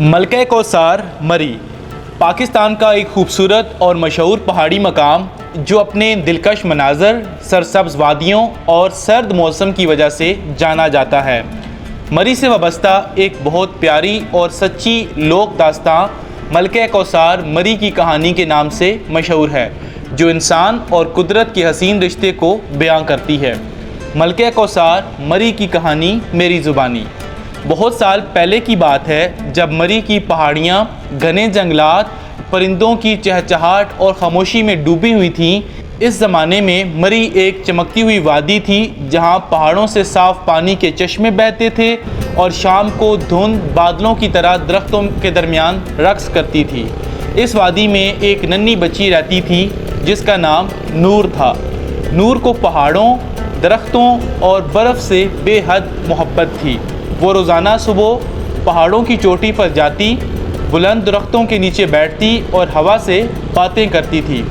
मलका कौसार मरी पाकिस्तान का एक खूबसूरत और मशहूर पहाड़ी मकाम जो अपने दिलकश मनाज़र, सरसब्ज़ वादियों और सर्द मौसम की वजह से जाना जाता है। मरी से वाबस्ता एक बहुत प्यारी और सच्ची लोक दास्तां मलका कौसार मरी की कहानी के नाम से मशहूर है, जो इंसान और कुदरत के हसीन रिश्ते को बयां करती है। मलका कौसार मरी की कहानी मेरी ज़ुबानी। बहुत साल पहले की बात है जब मरी की पहाड़ियाँ घने जंगलात, परिंदों की चहचहाट और खामोशी में डूबी हुई थीं। इस ज़माने में मरी एक चमकती हुई वादी थी जहाँ पहाड़ों से साफ़ पानी के चश्मे बहते थे और शाम को धुंध बादलों की तरह दरख्तों के दरमियान रक़्स करती थी। इस वादी में एक नन्ही बच्ची रहती थी जिसका नाम नूर था। नूर को पहाड़ों, दरख्तों और बर्फ़ से बेहद मोहब्बत थी। वो रोज़ाना सुबह पहाड़ों की चोटी पर जाती, बुलंद दरख्तों के नीचे बैठती और हवा से बातें करती थी।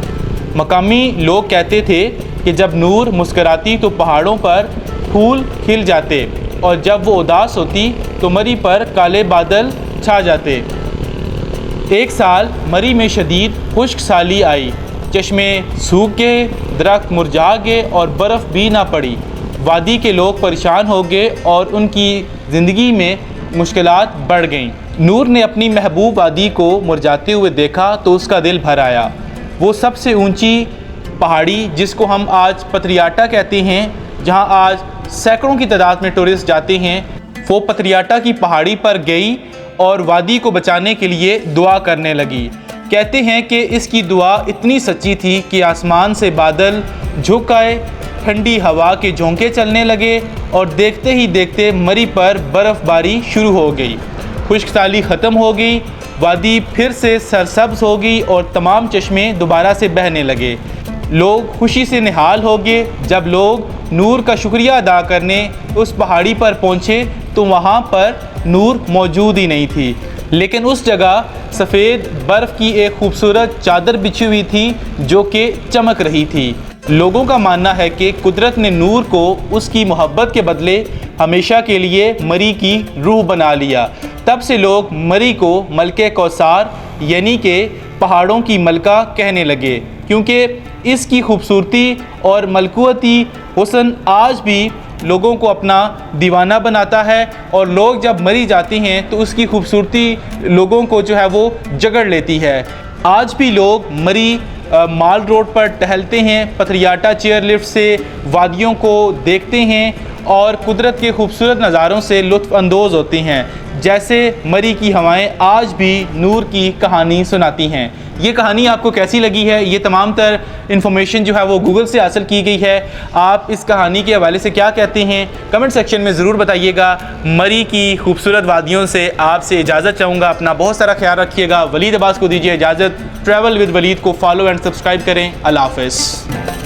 मकामी लोग कहते थे कि जब नूर मुस्कराती तो पहाड़ों पर फूल खिल जाते और जब वो उदास होती तो मरी पर काले बादल छा जाते। एक साल मरी में शदीद खुश्क साली आई, चश्मे सूख गए, दरख्त मुरझा गए और बर्फ़ भी ना पड़ी। वादी के लोग परेशान हो गए और उनकी ज़िंदगी में मुश्किलात बढ़ गईं। नूर ने अपनी महबूब वादी को मुरझाते हुए देखा तो उसका दिल भर आया। वो सबसे ऊंची पहाड़ी जिसको हम आज पथरियाटा कहते हैं, जहां आज सैकड़ों की तादाद में टूरिस्ट जाते हैं, वो पथरियाटा की पहाड़ी पर गई और वादी को बचाने के लिए दुआ करने लगी। कहते हैं कि इसकी दुआ इतनी सच्ची थी कि आसमान से बादल झुक आए, ठंडी हवा के झोंके चलने लगे और देखते ही देखते मरी पर बर्फ़बारी शुरू हो गई। खुश्कसाली ख़त्म हो गई, वादी फिर से सरसब्ज़ हो गई और तमाम चश्मे दोबारा से बहने लगे। लोग खुशी से निहाल हो गए। जब लोग नूर का शुक्रिया अदा करने उस पहाड़ी पर पहुँचे तो वहाँ पर नूर मौजूद ही नहीं थी, लेकिन उस जगह सफ़ेद बर्फ़ की एक खूबसूरत चादर बिछी हुई थी जो कि चमक रही थी। लोगों का मानना है कि कुदरत ने नूर को उसकी मोहब्बत के बदले हमेशा के लिए मरी की रूह बना लिया। तब से लोग मरी को मलका कौसार यानी कि पहाड़ों की मलका कहने लगे, क्योंकि इसकी खूबसूरती और मलकुअती हुस्न आज भी लोगों को अपना दीवाना बनाता है और लोग जब मरी जाते हैं तो उसकी खूबसूरती लोगों को जो है वो जकड़ लेती है। आज भी लोग मरी माल रोड पर टहलते हैं, पथरियाटा चेयर लिफ्ट से वादियों को देखते हैं और कुदरत के खूबसूरत नज़ारों से लुत्फ़ अंदोज़ होते हैं। जैसे मरी की हवाएं आज भी नूर की कहानी सुनाती हैं। ये कहानी आपको कैसी लगी है? ये तमाम तर इन्फॉर्मेशन जो है वो गूगल से हासिल की गई है। आप इस कहानी के हवाले से क्या कहते हैं कमेंट सेक्शन में ज़रूर बताइएगा। मरी की खूबसूरत वादियों से आपसे इजाज़त चाहूँगा। अपना बहुत सारा ख्याल रखिएगा। वलीद अब्बास को दीजिए इजाज़त। ट्रैवल विद वलीद को फॉलो एंड सब्सक्राइब करें। अल्लाह हाफ़िज़।